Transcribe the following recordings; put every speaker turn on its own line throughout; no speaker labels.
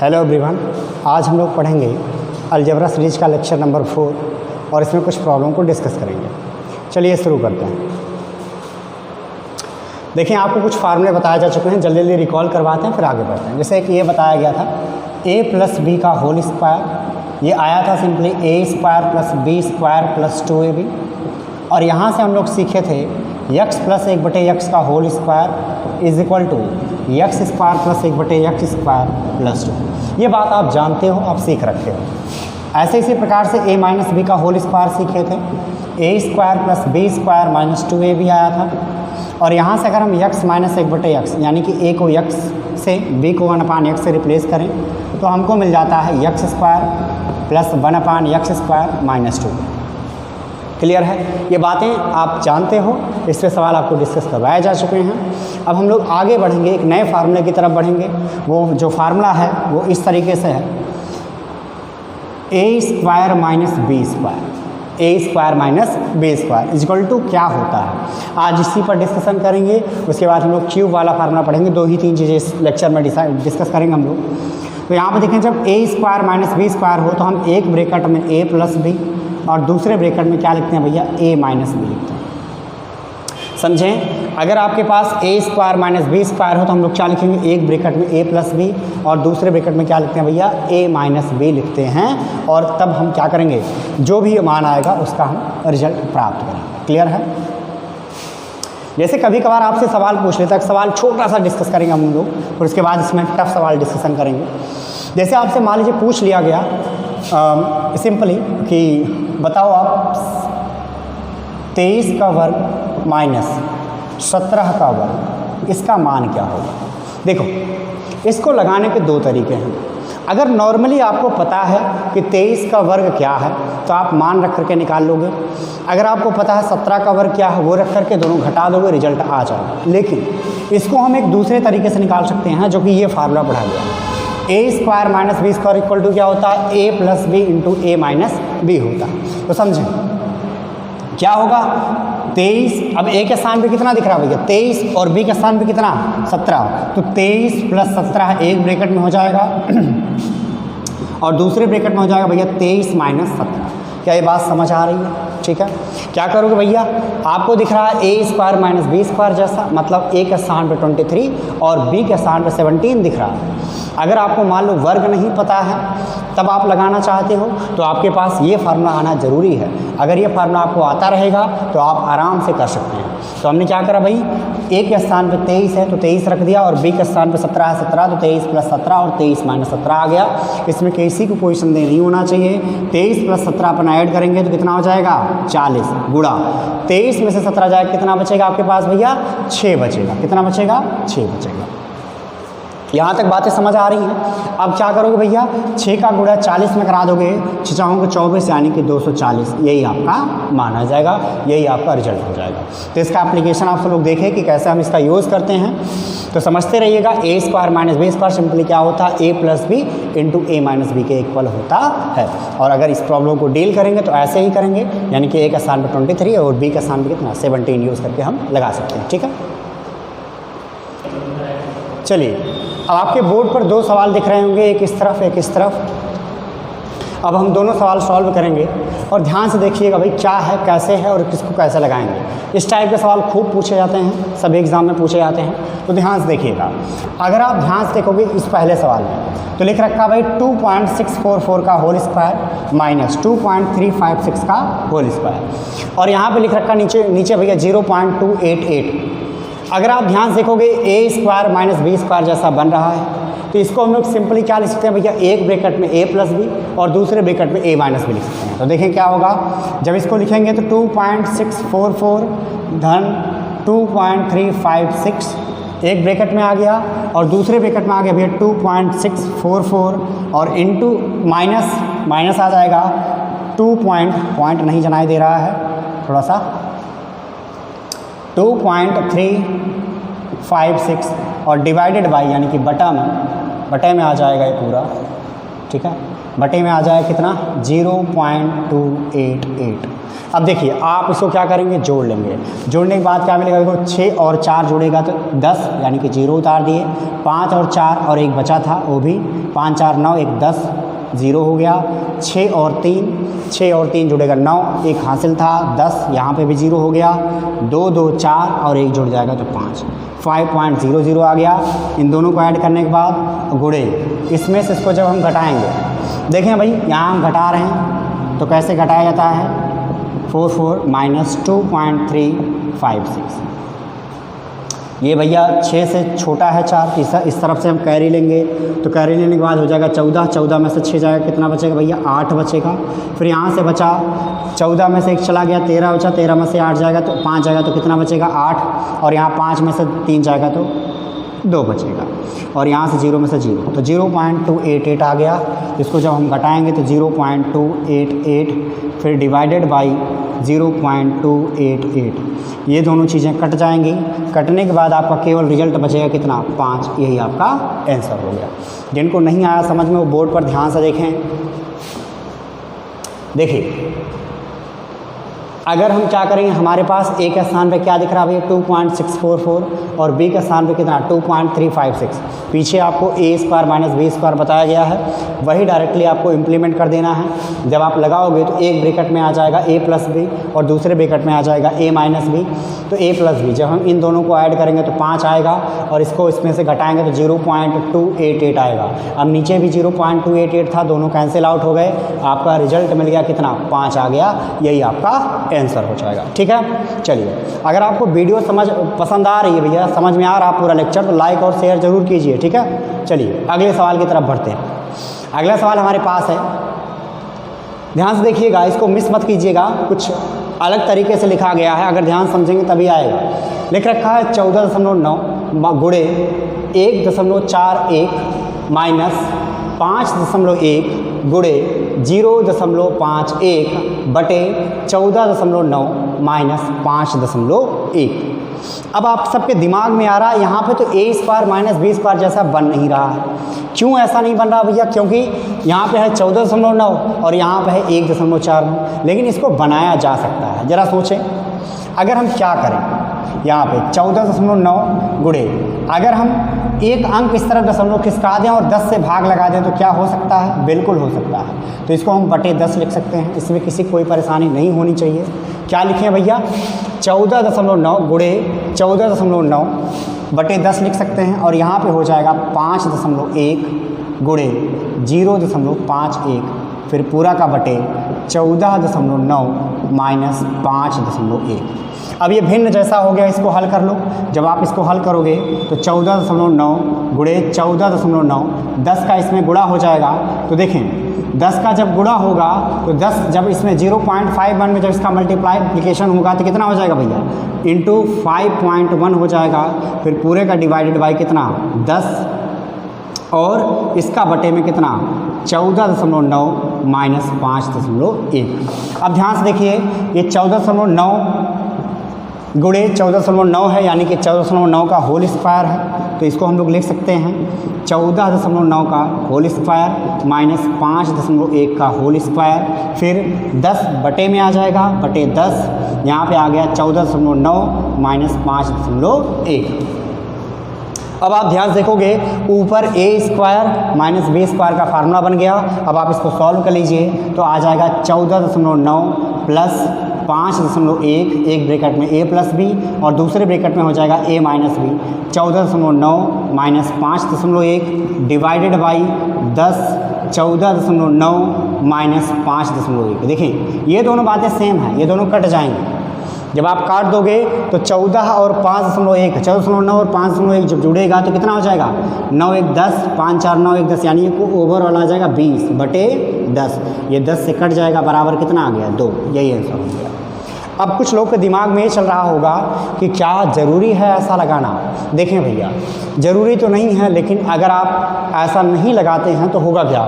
Hello everyone, आज हम लोग पढ़ेंगे अलजेब्रा सीरीज का लेक्चर नंबर 4 और इसमें कुछ प्रॉब्लम को डिस्कस करेंगे। चलिए शुरू करते हैं। देखिए, आपको कुछ फार्मूले बताए जा चुके हैं, जल्दी जल्दी रिकॉल करवाते हैं फिर आगे बढ़ते हैं। जैसे कि ये बताया गया था a प्लस बी का होल स्क्वायर, ये आया था simply a square plus b square plus 2ab। और यहाँ से हम लोग सीखे थे x प्लस 1/x का whole square is equal to x square plus 1/x square plus 2। ये बात आप जानते हो, आप सीख रखे हो। ऐसे इसी प्रकार से a माइनस बी का होल स्क्वायर सीखे थे, a square plus b square minus 2ab आया था। और यहाँ से अगर हम x माइनस 1/x यानी कि a को x से b को 1/x से रिप्लेस करें तो हमको मिल जाता है x square plus 1/x square minus 2। Clear है? ये बातें आप जानते हो, इस पर सवाल आपको डिस्कस करवाए जा चुके हैं। अब हम लोग आगे बढ़ेंगे, एक नए फार्मूले की तरफ बढ़ेंगे। वो जो फार्मूला है वो इस तरीके से है, a square minus b square, a square minus b square equal to क्या होता है। आज इसी पर डिस्कशन करेंगे। उसके बाद हम लोग क्यूब वाला फार्मूला पढ़ेंगे। 2-3 चीज़ें इस लेक्चर में डिस्कस करेंगे हम लोग। तो यहाँ पर देखें, जब a square minus b square हो तो हम एक ब्रैकेट में a प्लस बी और दूसरे ब्रैकेट में क्या लिखते हैं भैया, a माइनस बी लिखते हैं। समझें, अगर आपके पास a square minus b square हो तो हम लोग क्या लिखेंगे, एक ब्रैकेट में a प्लस बी और दूसरे ब्रैकेट में क्या लिखते हैं भैया, a माइनस बी लिखते हैं। और तब हम क्या करेंगे, जो भी मान आएगा उसका हम रिजल्ट प्राप्त करेंगे। क्लियर है? जैसे कभी कभार आपसे सवाल पूछ लेता है, सवाल छोटा सा डिस्कस करेंगे हम लोग, और उसके बाद इसमें टफ सवाल डिस्कशन करेंगे। जैसे आपसे मान लीजिए पूछ लिया गया सिंपली कि बताओ आप 23 का वर्ग माइनस 17 का वर्ग, इसका मान क्या होगा। देखो, इसको लगाने के दो तरीके हैं। अगर नॉर्मली आपको पता है कि 23 का वर्ग क्या है तो आप मान रख करके निकाल लोगे। अगर आपको पता है 17 का वर्ग क्या है, वो रख करके दोनों घटा दोगे, रिजल्ट आ जाएगा। लेकिन इसको हम एक दूसरे तरीके से निकाल सकते हैं, जो कि ये फार्मूला पढ़ा गया है। a square minus b square equal to क्या होता है, a plus b into a minus b होता है। तो समझें क्या होगा, 23, अब a के स्थान पे कितना दिख रहा है भैया, 23, और b के स्थान पे कितना, 17। तो 23 प्लस 17 एक ब्रैकेट में हो जाएगा और दूसरे ब्रैकेट में हो जाएगा भैया 23 माइनस 17। क्या ये बात समझ आ रही है? ठीक है, क्या करोगे भैया, आपको दिख रहा है a square minus b square जैसा, मतलब a के स्थान पे 23 और b के स्थान पे 17 दिख रहा है। अगर आपको मान लो वर्ग नहीं पता है, तब आप लगाना चाहते हो तो आपके पास ये फार्मूला आना ज़रूरी है। अगर ये फार्मूला आपको आता रहेगा तो आप आराम से कर सकते हैं। तो हमने क्या करा भाई, a के स्थान पे 23 है तो 23 रख दिया, और b के स्थान पे 17 है 17, तो 23 प्लस 17 और 23 माइनस 17 आ गया। इसमें किसी को कोई संदेह नहीं होना चाहिए। 23 प्लस 17 अपन ऐड करेंगे तो कितना हो जाएगा, 40 गुणा 23 में से 17 जाएगा, कितना बचेगा आपके पास भैया, 6 बचेगा। कितना बचेगा, 6 बचेगा। यहाँ तक बातें समझ आ रही हैं। अब क्या करोगे भैया, 6 का गुणा 40 में करा दोगे, 6 को 24 यानी कि 240, यही आपका मान आ जाएगा, यही आपका रिजल्ट हो जाएगा। तो इसका एप्लीकेशन आप सब लोग देखें कि कैसे हम इसका यूज़ करते हैं, तो समझते रहिएगा। a square minus b square simply क्या होता है, a plus b into a minus b के इक्वल होता है। और अगर इस प्रॉब्लम को डील करेंगे तो ऐसे ही करेंगे, यानी कि a का स्थान पर 23 और b का स्थान पर कितना, 17 यूज़ करके हम लगा सकते हैं। ठीक है, चलिए अब आपके बोर्ड पर 2 सवाल दिख रहे होंगे, एक इस तरफ एक इस तरफ। अब हम दोनों सवाल सॉल्व करेंगे और ध्यान से देखिएगा भाई क्या है, कैसे है और किसको कैसे लगाएंगे। इस टाइप के सवाल खूब पूछे जाते हैं, सभी एग्जाम में पूछे जाते हैं, तो ध्यान से देखिएगा। अगर आप ध्यान से देखोगे इस पहले सवाल में तो लिख रखा भाई 2.644 का होल स्क्वायर माइनस 2.356 का होल स्क्वायर, और यहाँ पर लिख रखा नीचे भैया 0.288। अगर आप ध्यान से देखोगे a square minus b square जैसा बन रहा है, तो इसको हम लोग सिंपली क्या लिख सकते हैं भैया, एक ब्रैकेट में a प्लस बी और दूसरे ब्रैकेट में a माइनस बी लिख सकते हैं। तो देखें क्या होगा, जब इसको लिखेंगे तो 2.644 धन 2.356 एक ब्रैकेट में आ गया, और दूसरे ब्रैकेट में आ गया भैया 2.644 और इंटू माइनस आ जाएगा 2 पॉइंट नहीं जनाई दे रहा है थोड़ा सा, 2.356 और डिवाइडेड बाई यानी कि बटा में आ जाएगा ये पूरा। ठीक है, बटे में आ जाएगा कितना 0.288। अब देखिए आप इसको क्या करेंगे, जोड़ लेंगे। जोड़ने के बाद क्या मिलेगा, देखो 6 और 4 जुड़ेगा तो 10 यानी कि 0 उतार दिए। 5 और 4 और एक बचा था वो भी 5 4 9 1 10 0 हो गया। 6 और 3 जुड़ेगा 9, एक हासिल था 10 यहाँ पे भी 0 हो गया। 2 2 4 और एक जुड़ जाएगा तो 500 आ गया। इन दोनों को ऐड करने के बाद गुणे, इसमें से इसको जब हम घटाएंगे, देखें भाई यहाँ हम घटा रहे हैं तो कैसे घटाया जाता है, 44 माइनस 2.356। ये भैया 6 से छोटा है 4, इस तरफ से हम कैरी लेंगे तो कैरी लेने के बाद हो जाएगा 14 में से 6 जाएगा, कितना बचेगा भैया 8 बचेगा। फिर यहाँ से बचा 14 में से 1 चला गया 13 बचा, 13 में से 8 जाएगा तो 5 जाएगा तो कितना बचेगा 8, और यहाँ 5 में से 3 जाएगा तो 2 बचेगा, और यहाँ से 0 में से 0 तो 0.288 आ गया। इसको जब हम घटाएंगे तो 0.288 फिर डिवाइडेड बाई 0.288, ये दोनों चीज़ें कट जाएंगी। कटने के बाद आपका केवल रिजल्ट बचेगा कितना 5, यही आपका आंसर हो गया। जिनको नहीं आया समझ में वो बोर्ड पर ध्यान से देखें। देखिए अगर हम क्या करेंगे, हमारे पास ए के स्थान पे क्या दिख रहा है भैया 2.644 और बी के स्थान पे कितना 2.356। पीछे आपको ए स्क्वायर माइनस बी स्क्वायर बताया गया है, वही डायरेक्टली आपको इम्प्लीमेंट कर देना है। जब आप लगाओगे तो एक ब्रैकेट में आ जाएगा ए प्लस बी और दूसरे ब्रैकेट में आ जाएगा ए माइनस बी, तो ए प्लस बी जब हम इन दोनों को ऐड करेंगे तो 5 आएगा, और इसको इसमें से घटाएंगे तो 0.288 आएगा। अब नीचे भी 0.288 था, दोनों कैंसिल आउट हो गए, आपका रिजल्ट मिल गया कितना 5 आ गया, यही आपका आंसर हो जाएगा। ठीक है, चलिए अगर आपको वीडियो पसंद आ रही है भैया, समझ में आ रहा पूरा लेक्चर, तो लाइक और शेयर जरूर कीजिए। ठीक है, चलिए अगले सवाल की तरफ बढ़ते हैं। अगला सवाल हमारे पास है, ध्यान से देखिएगा, इसको मिस मत कीजिएगा, कुछ अलग तरीके से लिखा गया है, अगर ध्यान समझेंगे तभी आएगा। लिख रखा है 14.9 गुणे 1.41 माइनस 5.1 गुणे 0.51 बटे 14.9 माइनस 5.1। अब आप सबके दिमाग में आ रहा है यहाँ पे तो ए स्क्वायर माइनस बी स्क्वायर जैसा बन नहीं रहा है। क्यों ऐसा नहीं बन रहा भैया, क्योंकि यहाँ पे है 14.9 और यहाँ पे है 1.49, लेकिन इसको बनाया जा सकता है। ज़रा सोचें, अगर हम क्या करें, यहाँ पे 14.9 गुणे, अगर हम एक अंक इस तरफ दशमलव खिसका दें और 10 से भाग लगा दें तो क्या हो सकता है, बिल्कुल हो सकता है। तो इसको हम बटे 10 लिख सकते हैं, इसमें किसी कोई परेशानी नहीं होनी चाहिए। क्या लिखें भैया, 14.9 गुणे 14.9 बटे 10 लिख सकते हैं, और यहाँ पे हो जाएगा 5.1 गुणे 0.51, फिर पूरा का बटे 14.9 माइनस 5.1। अब ये भिन्न जैसा हो गया, इसको हल कर लो। जब आप इसको हल करोगे तो 14.9 गुणे 14.9, 10 का इसमें गुणा हो जाएगा। तो देखें 10 का जब गुणा होगा तो 10 जब इसमें 0.51 में जब इसका मल्टीप्लिकेशन होगा तो कितना हो जाएगा भैया, इंटू 5.1 हो जाएगा। फिर पूरे का डिवाइडेड बाई कितना 10, और इसका बटे में कितना 14.9 माइनस 5.1। अब ध्यान से देखिए, ये 14.9 गुणे 14.9 है, यानी कि 14.9 का होल स्क्वायर है, तो इसको हम लोग लिख सकते हैं 14.9 का होल स्क्वायर माइनस 5.1 का होल स्क्वायर, फिर 10 बटे में आ जाएगा, बटे 10, यहाँ पे आ गया 14.9 माइनस 5.1। अब आप ध्यान से देखोगे, ऊपर ए स्क्वायर माइनस बी स्क्वायर का फार्मूला बन गया। अब आप इसको सॉल्व कर लीजिए तो आ जाएगा 14.9 प्लस 5.1, एक ब्रैकेट में ए प्लस बी और दूसरे ब्रैकेट में हो जाएगा A minus B. 14.9 minus 5.1 divided by 10, 14.9 minus 5.1। देखें ये दोनों बातें सेम हैं, ये दोनों कट जाएंगी। जब आप काट दोगे तो 14 और 5.1, 14.9 और 5.1 जब जुड़ेगा तो कितना हो जाएगा 9 1 10, 5 4 9 1 10, यानी ये ओवरऑल आ जाएगा 20 बटे 10। ये 10 से कट जाएगा, बराबर कितना आ गया 2, यही आंसर हो गया। अब कुछ लोग के दिमाग में ये चल रहा होगा कि क्या ज़रूरी है ऐसा लगाना। देखें भैया, ज़रूरी तो नहीं है, लेकिन अगर आप ऐसा नहीं लगाते हैं तो होगा क्या,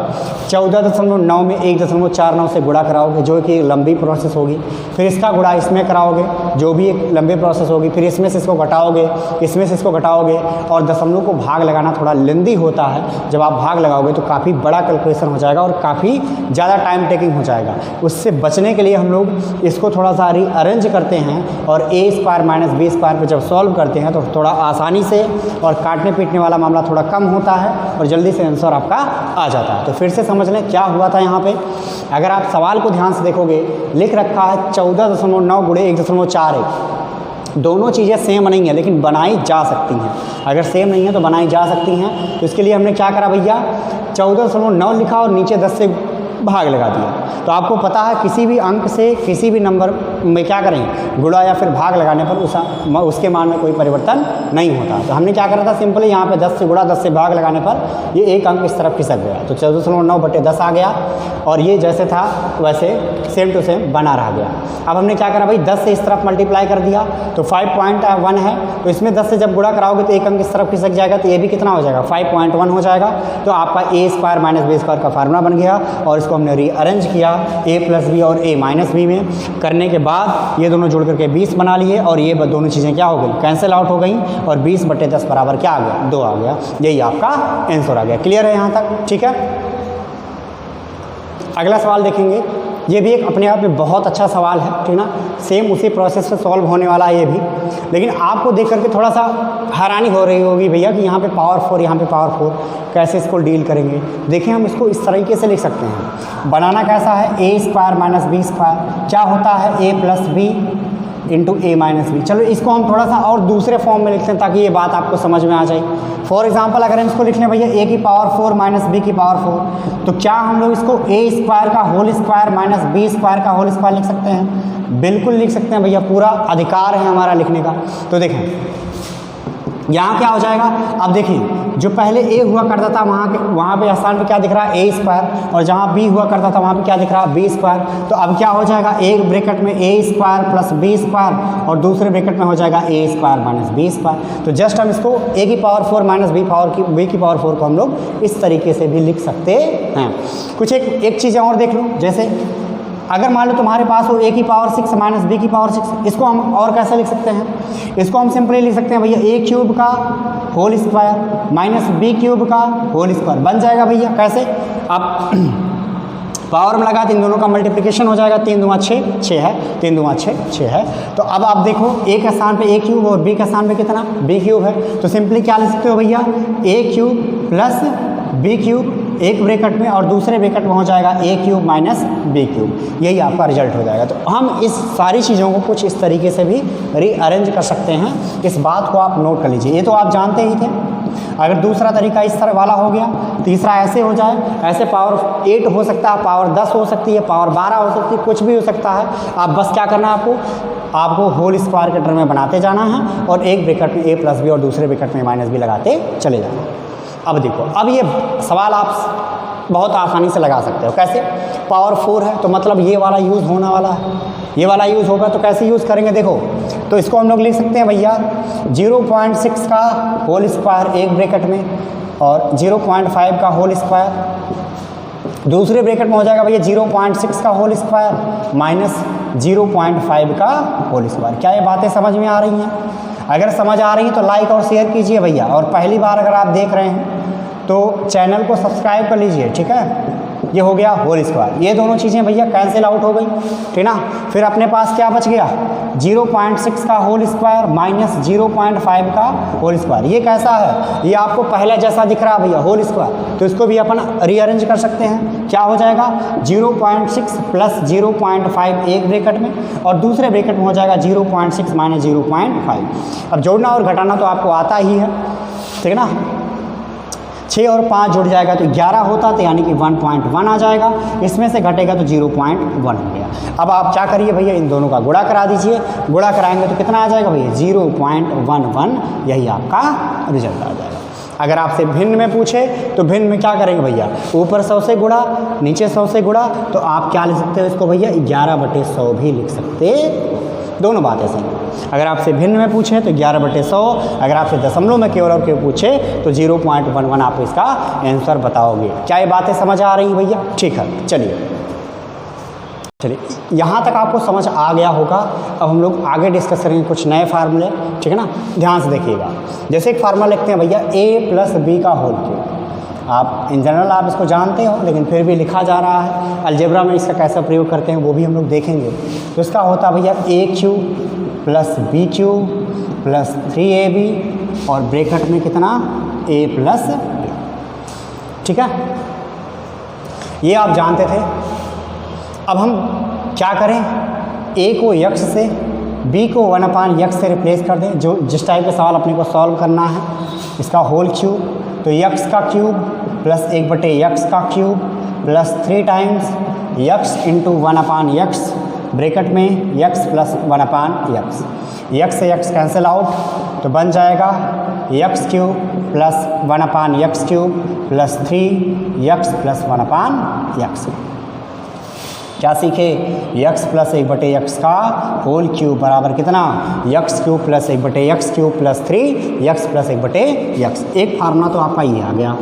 14.9 में 1.49 से गुणा कराओगे जो कि लंबी प्रोसेस होगी, फिर इसका गुणा इसमें कराओगे जो भी एक लंबी प्रोसेस होगी, फिर इसमें से इसको घटाओगे, इसमें से इसको घटाओगे, और दशमलव को भाग लगाना थोड़ा लेंदी होता है। जब आप भाग लगाओगे तो काफ़ी बड़ा कैलकुलेशन हो जाएगा और काफ़ी ज़्यादा टाइम टेकिंग हो जाएगा। उससे बचने के लिए हम लोग इसको थोड़ा सा अरेंज करते हैं और a square minus b square पर जब सॉल्व करते हैं तो थोड़ा आसानी से और काटने पीटने वाला मामला थोड़ा कम होता है और जल्दी से आंसर आपका आ जाता है। तो फिर से समझ लें क्या हुआ था यहाँ पे। अगर आप सवाल को ध्यान से देखोगे, लिख रखा है 14.9 गुणे 1.41। दोनों चीज़ें सेम नहीं है लेकिन बनाई जा सकती हैं। अगर सेम नहीं है तो बनाई जा सकती हैं। तो इसके लिए हमने क्या करा भैया, 14.9 लिखा और नीचे 10 से भाग लगा दिया। तो आपको पता है किसी भी अंक से किसी भी नंबर में क्या करें, गुणा या फिर भाग लगाने पर उसके मान में कोई परिवर्तन नहीं होता। तो हमने क्या करा था, सिंपली यहाँ पे 10 से गुणा 10 से भाग लगाने पर ये एक अंक इस तरफ खिसक गया, तो 14.9/10 आ गया और ये जैसे था वैसे सेम टू सेम बना रह गया। अब हमने क्या करा भाई, 10 से इस तरफ मल्टीप्लाई कर दिया तो 5.1 है, तो इसमें 10 से जब गुणा कराओगे तो एक अंक इस तरफ खिसक जाएगा, तो ये भी कितना हो जाएगा, 5.1 हो जाएगा। तो आपका a square minus b square का फार्मूला बन गया और इसको हमने रीअरेंज किया a प्लस बी और a माइनस बी में। करने के बाद ये दोनों जुड़ करके 20 बना लिए और ये दोनों चीज़ें क्या हो गई, कैंसिल आउट हो गई और 20/10 बराबर क्या आ गया, 2 आ गया। यही आपका आंसर आ गया। क्लियर है यहाँ तक, ठीक है। अगला सवाल देखेंगे। ये भी एक अपने आप में बहुत अच्छा सवाल है, ठीक ना। सेम उसी प्रोसेस से सॉल्व होने वाला है ये भी, लेकिन आपको देख करके थोड़ा सा हैरानी हो रही होगी भैया कि यहाँ पे पावर 4, यहाँ पे पावर 4, कैसे इसको डील करेंगे। देखिए हम इसको इस तरीके से लिख सकते हैं। बनाना कैसा है, a square minus b square क्या होता है, a plus b into a minus b. चलो इसको हम थोड़ा सा और दूसरे फॉर्म में लिखते हैं ताकि ये बात आपको समझ में आ जाए। फॉर एग्जांपल अगर हम इसको लिख लें भैया a की पावर 4 माइनस बी की पावर 4, तो क्या हम लोग इसको a स्क्वायर का whole square minus b square का होल स्क्वायर लिख सकते हैं? बिल्कुल लिख सकते हैं भैया, पूरा अधिकार है हमारा लिखने का। तो देखें यहाँ क्या हो जाएगा, अब देखिए जो पहले a हुआ करता था वहाँ पे स्थान पे क्या दिख रहा है, a स्क्वायर, और जहाँ b हुआ करता था वहाँ पे क्या दिख रहा है, b स्क्वायर। तो अब क्या हो जाएगा, एक ब्रैकेट में a square plus b square और दूसरे ब्रैकेट में हो जाएगा a square minus b square. तो जस्ट हम इसको a की पावर 4 माइनस b की पावर 4 को हम लोग इस तरीके से भी लिख सकते हैं। कुछ एक चीज़ें और देख लो, जैसे अगर मान लो तुम्हारे पास हो a की पावर 6 माइनस b की पावर 6, इसको हम और कैसे लिख सकते हैं, इसको हम सिंपली लिख सकते हैं भैया a क्यूब का whole square minus b cube का होल स्क्वायर बन जाएगा भैया। कैसे, अब पावर में लगा इन दोनों का मल्टीप्लिकेशन हो जाएगा, 3 दूना 6, 6 है, 3 दूना 6, 6 है। तो अब आप देखो a के स्थान पे a क्यूब और b के स्थान पे कितना, b क्यूब है। तो सिंपली क्या लिख सकते हो भैया, a cube plus b cube एक ब्रैकेट में और दूसरे ब्रैकेट में हो जाएगा a cube minus b cube. यही आपका रिजल्ट हो जाएगा। तो हम इस सारी चीज़ों को कुछ इस तरीके से भी रीअरेंज कर सकते हैं। इस बात को आप नोट कर लीजिए, ये तो आप जानते ही थे। अगर दूसरा तरीका इस तरह वाला हो गया, तीसरा ऐसे हो जाए, ऐसे पावर 8 हो सकता है, पावर 10 हो सकती है, पावर 12 हो सकती है, कुछ भी हो सकता है। आप बस क्या करना है, आपको होल स्क्वायर के टर्म में बनाते जाना है और एक ब्रैकेट में a प्लस बी और दूसरे ब्रैकेट में माइनस बी लगाते चले जाना। अब देखो, अब ये सवाल आप बहुत आसानी से लगा सकते हो। कैसे, पावर 4 है तो मतलब ये वाला यूज़ होने वाला है, ये वाला यूज़ होगा। तो कैसे यूज़ करेंगे, देखो तो इसको हम लोग लिख सकते हैं भैया 0.6 का होल स्क्वायर एक ब्रैकेट में और 0.5 का होल स्क्वायर दूसरे ब्रैकेट में हो जाएगा भैया 0.6 का होल स्क्वायर माइनस 0.5 का होल स्क्वायर। क्या ये बातें समझ में आ रही हैं? अगर समझ आ रही है तो लाइक और शेयर कीजिए भैया, और पहली बार अगर आप देख रहे हैं तो चैनल को सब्सक्राइब कर लीजिए, ठीक है। ये हो गया होल स्क्वायर, ये दोनों चीज़ें भैया कैंसिल आउट हो गई, ठीक ना। फिर अपने पास क्या बच गया, 0.6 का होल स्क्वायर माइनस 0.5 का होल स्क्वायर। ये कैसा है, ये आपको पहले जैसा दिख रहा है भैया, होल स्क्वायर। तो इसको भी अपन रीअरेंज कर सकते हैं। क्या हो जाएगा, 0.6 प्लस 0.5 एक ब्रैकेट में और दूसरे ब्रैकेट में हो जाएगा 0.6 माइनस 0.5। अब जोड़ना और घटाना तो आपको आता ही है, ठीक है ना। 6 और 5 जुड़ जाएगा तो 11 होता, तो यानी कि 1.1 आ जाएगा। इसमें से घटेगा तो 0.1 हो गया। अब आप क्या करिए भैया, इन दोनों का गुणा करा दीजिए। गुणा कराएंगे तो कितना आ जाएगा भैया, 0.11। यही आपका रिजल्ट आ जाएगा। अगर आपसे भिन्न में पूछे तो भिन्न में क्या करेंगे भैया, ऊपर 100 से गुणा, नीचे 100 से गुणा। तो आप क्या लिख सकते हो इसको भैया, 11/100 भी लिख सकते दोनों बातें सही। अगर आपसे भिन्न में पूछे तो 11/100, अगर आपसे दशमलव में केवल और केवल पूछे तो 0.11 आप इसका आंसर बताओगे। क्या ये बातें समझ आ रही भैया? ठीक है, चलिए यहाँ तक आपको समझ आ गया होगा। अब हम लोग आगे डिस्कस करेंगे कुछ नए फार्मूले, ठीक है ना। ध्यान से देखिएगा, जैसे एक फार्मूला लिखते हैं भैया a + b का होल क्यूब। आप इन जनरल आप इसको जानते हो, लेकिन फिर भी लिखा जा रहा है। अलजेब्रा में इसका कैसा प्रयोग करते हैं वो भी हम लोग देखेंगे। तो इसका होता है भैया a³ + b³ + 3ab और ब्रैकेट में कितना a + b, ठीक है। ये आप जानते थे। अब हम क्या करें, a को x से, b को 1/x से रिप्लेस कर दें। जो जिस टाइप के सवाल अपने को सॉल्व करना है, इसका होल क्यूब, तो x का क्यूब प्लस 1/x का cube plus 3 times x × 1/x, bracket में x + 1/x। x से x कैंसिल आउट तो बन जाएगा x³ + 1/x³ plus 3x + 1/x। क्या सीखे, x + 1/x का होल क्यूब बराबर कितना, x³ + 1/x³ plus 3x + 1/x। एक फार्मूला तो आपका ये आ गया।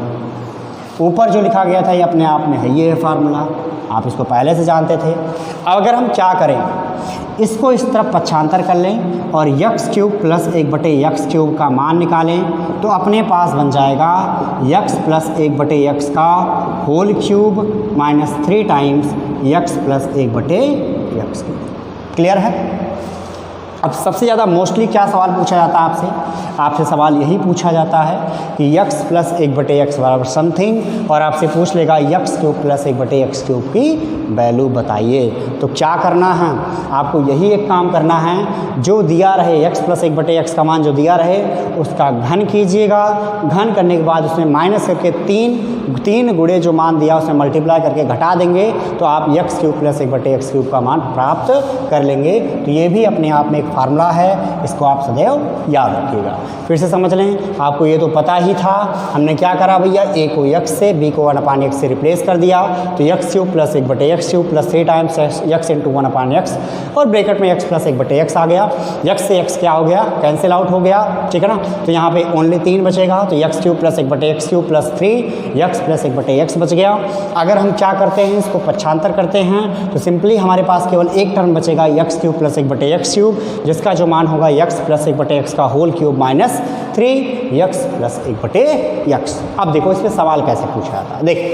ऊपर जो लिखा गया था ये अपने आप में है, ये है फार्मूला, आप इसको पहले से जानते थे। अब अगर हम क्या करें, इसको इस तरफ पक्षांतर कर लें और x³ + 1/x³ का मान निकालें तो अपने पास बन जाएगा x + 1/x का whole cube minus 3 times x + 1/x। Clear है? अब सबसे ज़्यादा मोस्टली क्या सवाल पूछा जाता है आपसे सवाल यही पूछा जाता है कि x + 1/x बराबर समथिंग, और आपसे पूछ लेगा x³ + 1/x³ की वैल्यू बताइए। तो क्या करना है आपको, यही एक काम करना है, जो दिया रहे x + 1/x का मान जो दिया रहे उसका घन कीजिएगा। घन करने के बाद उसमें माइनस करके 3 गुणे जो मान दिया उसमें मल्टीप्लाई करके घटा देंगे तो आप x³ + 1/x³ का मान प्राप्त कर लेंगे। तो ये भी अपने आप में एक फार्मूला है, इसको आप सदैव याद रखिएगा। फिर से समझ लें, आपको ये तो पता ही था। हमने क्या करा भैया, a को x से, b को 1/x से रिप्लेस कर दिया तो x³ + 1/x³ plus 3 times x × 1/x और ब्रैकेट में x + 1/x आ गया। x से x क्या हो गया, कैंसिल आउट हो गया, ठीक है ना। तो यहाँ पे ओनली 3 बचेगा, तो x³ + 1/x³ plus 3x + 1/x बच गया। अगर हम क्या करते हैं, इसको पक्षांतर करते हैं तो सिंपली हमारे पास केवल एक टर्म बचेगा x³ + 1/x³, जिसका जो मान होगा x + 1/x का whole cube minus 3x + 1/x। अब देखो इसमें सवाल कैसे पूछा जाता है। देखो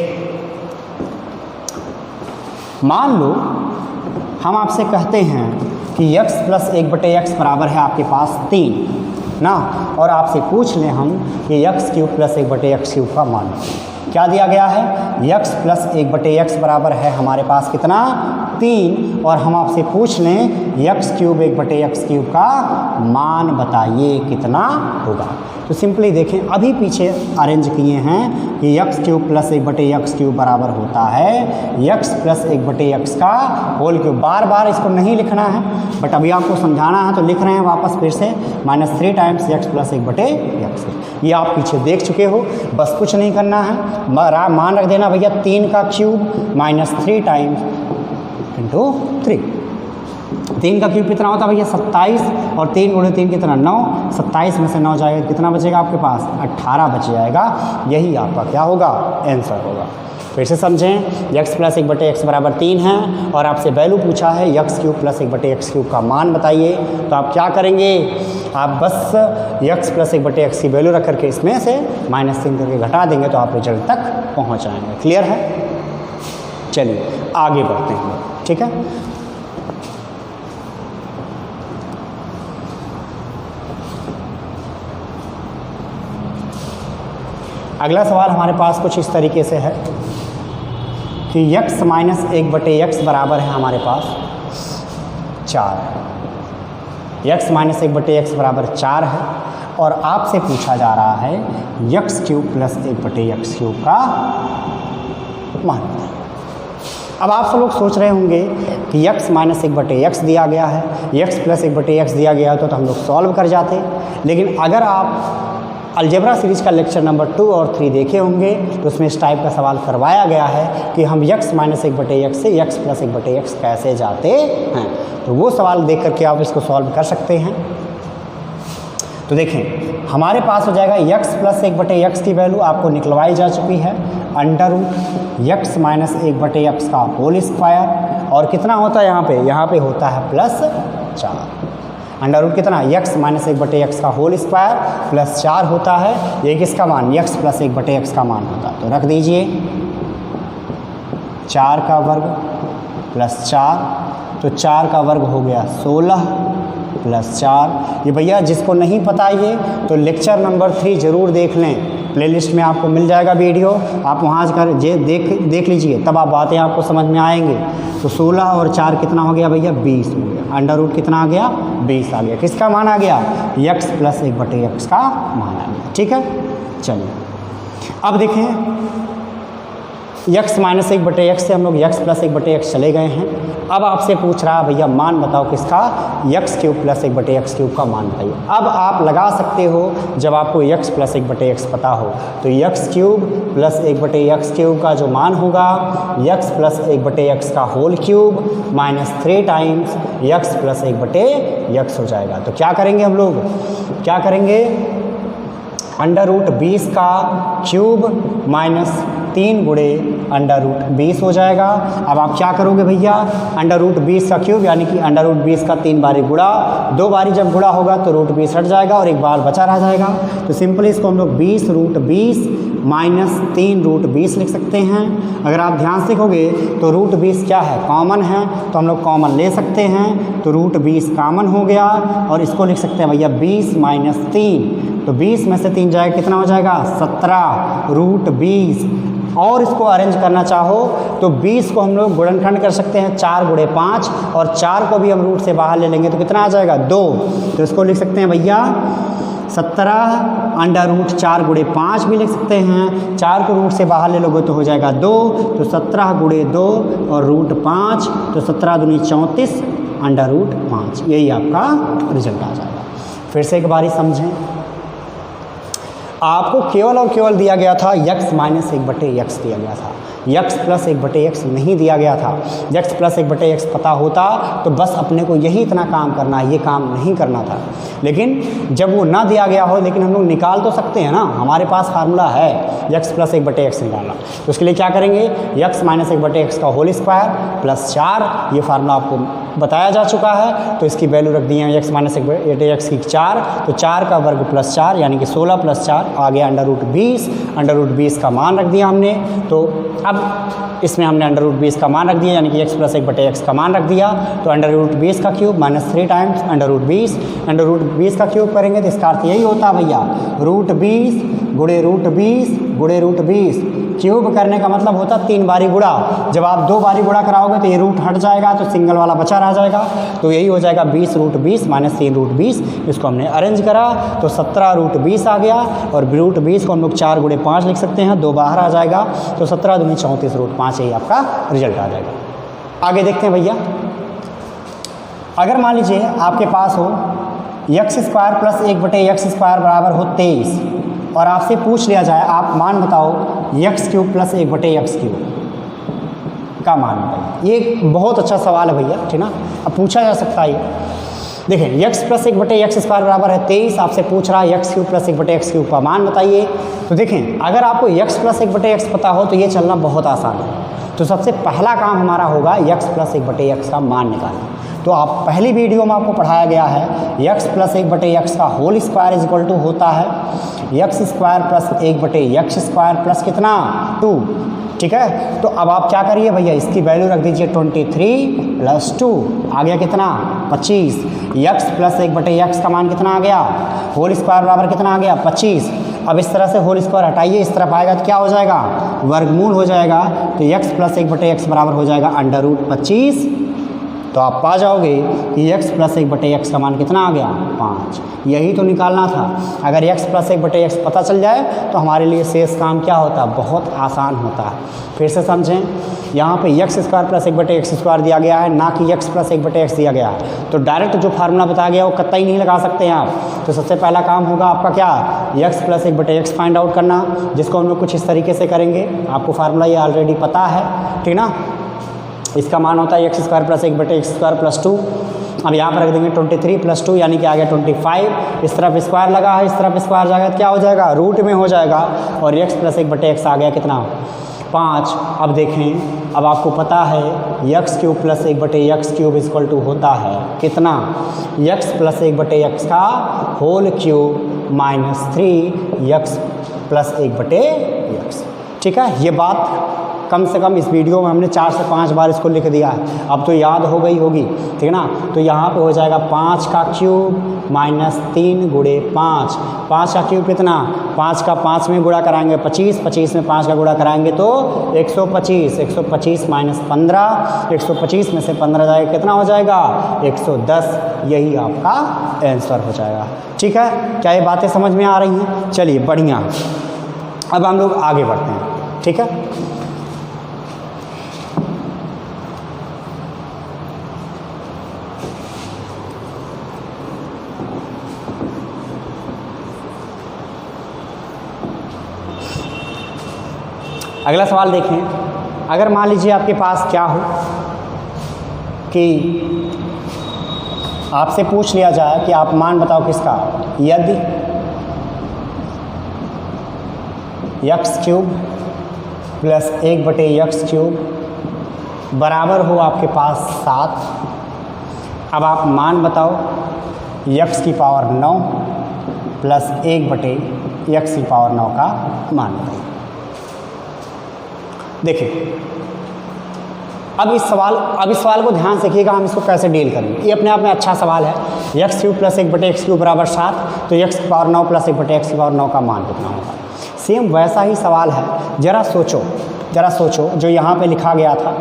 मान लो हम आपसे कहते हैं कि x + 1/x बराबर है आपके पास 3 ना, और आपसे पूछ लें हम कि x³ + 1/x³ का मान क्या दिया गया है, x + 1/x बराबर है हमारे पास कितना 3, और हम आपसे पूछ लें x³ 1/x³ का मान बताइए कितना होगा। तो सिंपली देखें, अभी पीछे अरेंज किए हैं कि x³ + 1/x³ बराबर होता है x + 1/x का होल क्यूब। बार बार इसको नहीं लिखना है, बट अभी आपको समझाना है तो लिख रहे हैं वापस फिर से -3 टाइम्स x + 1/x। ये आप पीछे देख चुके हो, बस कुछ नहीं करना है, मान रख देना भैया 3 का क्यूब -3 टाइम्स × 3। 3 का क्यूब कितना होता है भैया 27, और 3 × 3 कितना 9, 27 में से 9 जाएगा कितना बचेगा आपके पास 18 बच जाएगा। यही आपका क्या होगा, आंसर होगा। फिर से समझें, x + 1/x बराबर 3 है और आपसे वैल्यू पूछा है x³ + 1/x³ का मान बताइए। तो आप क्या करेंगे, आप बस x + 1/x की वैल्यू रख करके इसमें से -3 करके घटा देंगे तो आप रिजल्ट तक पहुँच जाएंगे। क्लियर है? चलिए आगे बढ़ते हैं, ठीक है। अगला सवाल हमारे पास कुछ इस तरीके से है कि x - 1/x बराबर है हमारे पास 4। x - 1/x बराबर 4 है और आपसे पूछा जा रहा है x³ + 1/x³ का मान। अब आप सब लोग सोच रहे होंगे कि x - 1/x दिया गया है, x + 1/x दिया गया तो हम लोग सॉल्व कर जाते। लेकिन अगर आप अलजेब्रा सीरीज का लेक्चर नंबर 2 और 3 देखे होंगे, तो उसमें इस टाइप का सवाल करवाया गया है कि हम x माइनस 1/x से x प्लस 1/x कैसे जाते हैं। तो वो सवाल देख करके आप इसको सॉल्व कर सकते हैं। तो देखें हमारे पास हो जाएगा x प्लस 1/x की वैल्यू आपको निकलवाई जा चुकी है, under root x minus 1/x का होल स्क्वायर, और कितना होता है यहाँ पे होता है +4। अंडर रूट कितना x माइनस 1/x का होल स्क्वायर +4 होता है, ये किसका मान x प्लस 1/x का मान होता है। तो रख दीजिए 4 का वर्ग +4, तो 4 का वर्ग हो गया 16 +4। ये भैया जिसको नहीं पता ये तो लेक्चर नंबर 3 ज़रूर देख लें, प्लेलिस्ट में आपको मिल जाएगा वीडियो, आप वहाँ कर देख लीजिए, तब आप बातें आपको समझ में आएंगे। तो 16 और 4 कितना हो गया भैया 20 हो गया, अंडर रूट कितना आ गया 20 आ गया। किसका मान आ गया x प्लस 1/x का मान आ गया। ठीक है, चलिए अब देखें x माइनस 1/x से हम लोग x प्लस 1/x चले गए हैं। अब आपसे पूछ रहा है भैया मान बताओ किसका x cube plus 1/x cube का मान बताइए। अब आप लगा सकते हो जब आपको x प्लस 1/x पता हो तो x cube plus 1/x cube का जो मान होगा x प्लस 1/x का whole cube minus 3 times x plus 1/x हो जाएगा। तो क्या करेंगे हम लोग, क्या करेंगे अंडर रूट 20 का क्यूब माइनस 3 गुणे अंडर रूट 20 हो जाएगा। अब आप क्या करोगे भैया, अंडर रूट 20 का क्यूब यानी कि अंडर रूट 20 का 3 बारी गुणा, 2 बारी जब गुणा होगा तो रूट 20 हट जाएगा और एक बार बचा रह जाएगा। तो सिंपली इसको हम लोग 20 रूट 20 माइनस 3 रूट 20 लिख सकते हैं। अगर आप ध्यान से देखोगे तो रूट 20 क्या है कॉमन है, तो हम लोग कॉमन ले सकते हैं, तो रूट 20 कॉमन हो गया और इसको लिख सकते हैं भैया 20 माइनस 3, तो 20 में से 3 जाएगा कितना हो जाएगा 17 रूट 20। और इसको अरेंज करना चाहो तो 20 को हम लोग गुणनखंड कर सकते हैं 4 गुणे 5, और 4 को भी हम रूट से बाहर ले लेंगे तो कितना आ जाएगा 2। तो इसको लिख सकते हैं भैया 17 अंडर रूट 4 गुणे 5 भी लिख सकते हैं, 4 को रूट से बाहर ले लोगे तो हो जाएगा 2, तो 17 गुणे 2 और रूट 5, तो 17 दूनी 34 अंडर रूट 5, यही आपका रिजल्ट आ जाएगा। फिर से एक बारी समझें, आपको केवल और केवल दिया गया था x माइनस 1/x दिया गया था, x प्लस 1/x नहीं दिया गया था। x प्लस 1/x पता होता तो बस अपने को यही इतना काम करना है, ये काम नहीं करना था। लेकिन जब वो ना दिया गया हो लेकिन हम लोग निकाल तो सकते हैं ना, हमारे पास फार्मूला है x प्लस 1/x निकालना। तो उसके लिए क्या करेंगे, x माइनस 1/x का होल स्क्वायर +4, ये फार्मूला आपको बताया जा चुका है। तो इसकी वैल्यू रख दी है x माइनस 1/x की 4, तो 4 का वर्ग +4 यानी कि 16 + 4 आ गया अंडर रूट 20। अंडर रूट 20 का मान रख दिया हमने, तो अब इसमें हमने अंडर रूट 20 का मान रख दिया यानी कि x प्लस 1/x का मान रख दिया। तो अंडर रूट 20 का cube minus 3 times under root 20, under root 20 का क्यूब करेंगे तो इसका अर्थ यही होता है भैया रूट 20 गुणे रूट 20 गुणे रूट 20। क्यूब करने का मतलब होता 3 बारी गुणा, जब आप 2 बारी गुणा कराओगे तो ये रूट हट जाएगा तो सिंगल वाला बचा रह जाएगा। तो यही हो जाएगा 20 रूट 20 माइनस 3 रूट 20। इसको हमने अरेंज करा तो 17 रूट 20 आ गया, और रूट 20 को हम लोग 4 गुणे 5 लिख सकते हैं, 2 बाहर आ जाएगा तो 17 दूनी 34 रूट 5, यही आपका रिजल्ट आ जाएगा। आगे देखते हैं भैया, अगर मान लीजिए आपके पास हो x square plus 1/x square बराबर हो 23, और आपसे पूछ लिया जाए आप मान बताओ x cube plus 1/x cube का मान बताइए। ये एक बहुत अच्छा सवाल है भैया, ठीक ना, अब पूछा जा सकता है। देखें x प्लस 1/x स्क्वायर बराबर है 23, आपसे पूछ रहा है x cube plus 1/x cube का मान बताइए। तो देखें अगर आपको x प्लस 1/x पता हो तो ये चलना बहुत आसान है। तो सबसे पहला काम हमारा होगा x प्लस 1/x का मान निकालना। तो आप पहली वीडियो में आपको पढ़ाया गया है x प्लस 1/x का whole square is equal to होता है x square plus 1/x square plus कितना 2, ठीक है। तो अब आप क्या करिए भैया, इसकी वैल्यू रख दीजिए 23 + 2 आ गया कितना 25। x प्लस 1/x का मान कितना आ गया, होल स्क्वायर बराबर कितना आ गया 25। अब इस तरह से होल स्क्वायर हटाइए, इस तरफ आएगा तो क्या हो जाएगा वर्गमूल हो जाएगा। तो x प्लस 1/x बराबर हो जाएगा अंडर रूट 25 तो आप पा जाओगे कि x प्लस 1/x का मान कितना आ गया 5। यही तो निकालना था। अगर x प्लस 1/x पता चल जाए तो हमारे लिए शेष काम क्या होता है, बहुत आसान होता है। फिर से समझें, यहाँ पे x square plus 1/x square दिया गया है, ना कि x प्लस 1/x दिया गया है। तो डायरेक्ट जो फार्मूला बताया गया वो कतई नहीं लगा सकते हैं आप। तो सबसे पहला काम होगा आपका क्या, x plus 1/x find out करना, जिसको हम लोग कुछ इस तरीके से करेंगे। आपको फार्मूला ये ऑलरेडी पता है, ठीक ना। इसका मान होता है x square plus 1/x square plus 2। अब यहाँ पर रख देंगे 23 प्लस 2 यानी कि आ गया 25। इस तरफ स्क्वायर लगा है, इस तरफ स्क्वायर जाएगा तो क्या हो जाएगा, रूट में हो जाएगा। और x प्लस 1/x आ गया कितना 5। अब देखें, अब आपको पता है x cube plus 1/x cube equal to होता है कितना, x प्लस 1/x का whole cube minus 3x plus 1/x। ठीक है, ये बात कम से कम इस वीडियो में हमने 4 से 5 बार इसको लिख दिया है, अब तो याद हो गई होगी, ठीक है ना। तो यहाँ पे हो जाएगा 5 का क्यूब माइनस 3 गुणे 5। 5 का क्यूब कितना, 5 का 5 में गुणा कराएंगे 25, 25 में 5 का गुणा कराएंगे तो 125, 125 माइनस 15, 125 में से 15 जाएगा कितना हो जाएगा 110। यही आपका आंसर हो जाएगा। ठीक है, क्या ये बातें समझ में आ रही हैं? चलिए बढ़िया, अब हम लोग आगे बढ़ते हैं। ठीक है, अगला सवाल देखें। अगर मान लीजिए आपके पास क्या हो कि आपसे पूछ लिया जाए कि आप मान बताओ किसका, यदि x cube plus 1/x cube बराबर हो आपके पास 7। अब आप मान बताओ x की पावर 9 प्लस 1/x की पावर 9 का मान बताइए। देखिए, अब इस सवाल को ध्यान से देखिएगा, हम इसको कैसे डील करेंगे। ये अपने आप में अच्छा सवाल है। x cube plus 1/x cube बराबर 7, तो x की पावर 9 प्लस 1/x की पावर 9 का मान कितना होगा। सेम वैसा ही सवाल है। जरा सोचो जो यहाँ पे लिखा गया था,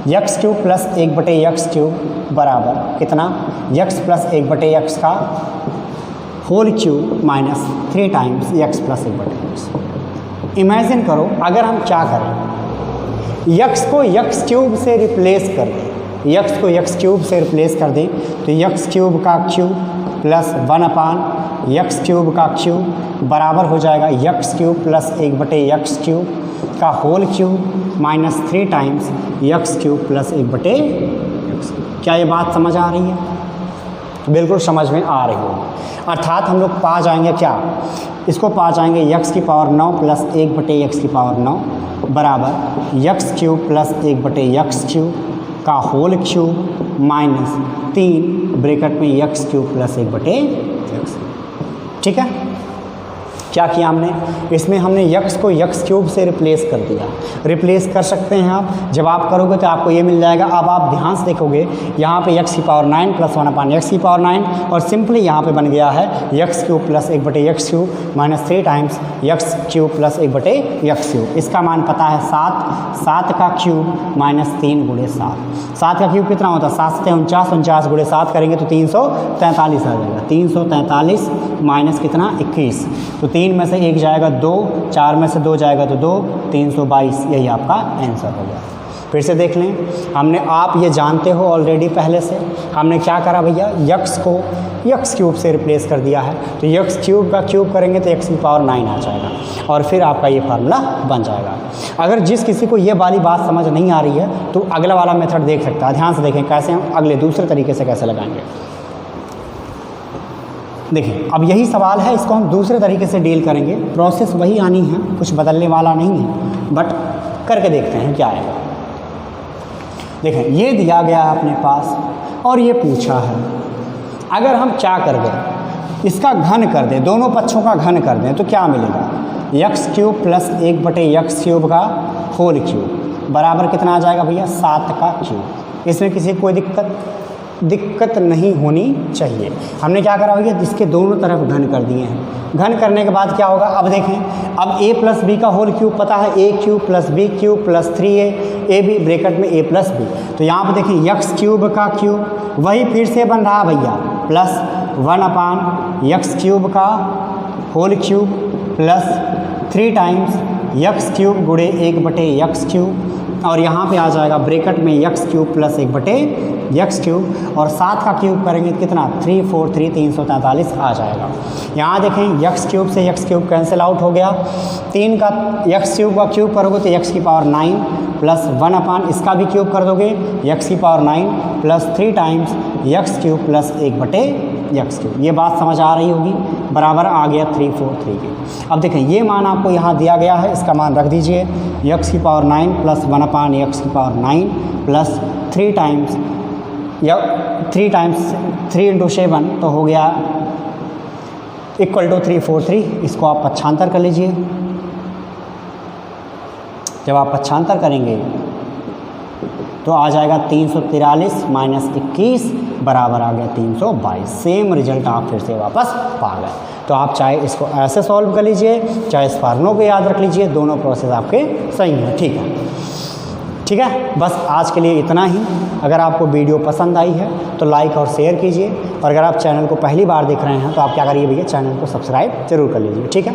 x cube plus 1/x cube बराबर कितना, x प्लस 1/x का whole cube minus 3 times x plus 1/x। Imagine करो अगर हम क्या करें, x को x क्यूब से रिप्लेस कर दें, x को x क्यूब से रिप्लेस कर दें तो x क्यूब का क्यूब प्लस 1/x क्यूब का क्यूब बराबर हो जाएगा x cube plus 1/x cube का whole cube minus 3 times x cube plus 1/x। क्या ये बात समझ आ रही है? बिल्कुल समझ में आ रही होगी। अर्थात हम लोग पा जाएंगे क्या, इसको पा जाएंगे x की पावर 9 प्लस 1/x की पावर 9 बराबर x cube plus 1/x cube का होल क्यूब माइनस 3 ब्रैकेट में x क्यूब प्लस 1/x। ठीक है, क्या किया हमने, इसमें हमने x को x क्यूब से रिप्लेस कर दिया। रिप्लेस कर सकते हैं आप, जब आप करोगे तो आपको ये मिल जाएगा। अब आप ध्यान से देखोगे यहाँ पे x की पावर 9 प्लस 1/x की पावर 9 और सिंपली यहाँ पे बन गया है x cube plus 1/x cube minus 3 times x cube plus 1/x cube. इसका मान पता है 7, 7 का क्यूब माइनस 3 गुणे 7। 7 का क्यूब कितना होता है, 7 से 49, 49 गुणे 7 करेंगे तो 343 आ जाएगा। 343 माइनस कितना 21, तो 3 में से 1 जाएगा 2, 4 में से 2 जाएगा तो 2, 322। यही आपका आंसर हो गया। फिर से देख लें, हमने, आप ये जानते हो ऑलरेडी पहले से, हमने क्या करा भैया, x को x क्यूब से रिप्लेस कर दिया है। तो x क्यूब का क्यूब करेंगे तो x की पावर 9 आ जाएगा और फिर आपका ये फार्मूला बन जाएगा। अगर जिस किसी को ये वाली बात समझ नहीं आ रही है तो अगला वाला मेथड देख सकता है। ध्यान से देखें कैसे हम अगले दूसरे तरीके से कैसे लगाएंगे। देखिए, अब यही सवाल है, इसको हम दूसरे तरीके से डील करेंगे। प्रोसेस वही आनी है, कुछ बदलने वाला नहीं है, बट करके देखते हैं क्या आएगा। देखें, ये दिया गया है अपने पास और ये पूछा है, अगर हम क्या कर दें, इसका घन कर दें, दोनों पक्षों का घन कर दें तो क्या मिलेगा, x cube plus 1/x cube का होल क्यूब बराबर कितना आ जाएगा भैया 7 का क्यूब। इसमें किसी कोई दिक्कत दिक्कत नहीं होनी चाहिए। हमने क्या करा भैया, जिसके दोनों तरफ घन कर दिए हैं। घन करने के बाद क्या होगा, अब देखें, अब a प्लस बी का होल क्यूब पता है, A cube plus B cube plus 3a, A B bracket में a प्लस बी। तो यहाँ पर देखें यक्स क्यूब का क्यूब वही फिर से बन रहा भैया, प्लस 1 यक्स क्यूब का whole cube plus 3 times x cube गुणे 1/यक्स क्यूब, और यहाँ पे आ जाएगा ब्रैकेट में यक्स क्यूब प्लस 1/यक्स क्यूब, और 7 का क्यूब करेंगे तो कितना 3 4 3 343 आ जाएगा। यहाँ देखें यक्स क्यूब से यक्स क्यूब कैंसिल आउट हो गया, 3 का यक्स क्यूब का क्यूब करोगे तो यक्स की पावर 9 प्लस 1 इसका भी क्यूब कर दोगे यक्स की power 9 plus 3 times x cube plus 1/यक्स क्यूब। ये बात समझ आ रही होगी, बराबर आ गया 3 4 3 के। अब देखें ये मान आपको यहाँ दिया गया है, इसका मान रख दीजिए, यक्स की पावर 9 प्लस 1 यक्स की पावर 9 प्लस 3 टाइम्स या 3 टाइम्स 3 × 7 तो हो गया इक्वल टू 343। इसको आप पक्षांतर कर लीजिए। जब आप पक्षांतर करेंगे तो आ जाएगा 343 माइनस 21 बराबर आ गया 322। सेम रिजल्ट आप फिर से वापस पा गए। तो आप चाहे इसको ऐसे सॉल्व कर लीजिए, चाहे इस फार्मूलों को याद रख लीजिए, दोनों प्रोसेस आपके सही हैं। ठीक है, ठीक है, बस आज के लिए इतना ही। अगर आपको वीडियो पसंद आई है तो लाइक और शेयर कीजिए, और अगर आप चैनल को पहली बार देख रहे हैं तो आप क्या करिए भैया, चैनल को सब्सक्राइब जरूर कर लीजिए। ठीक है।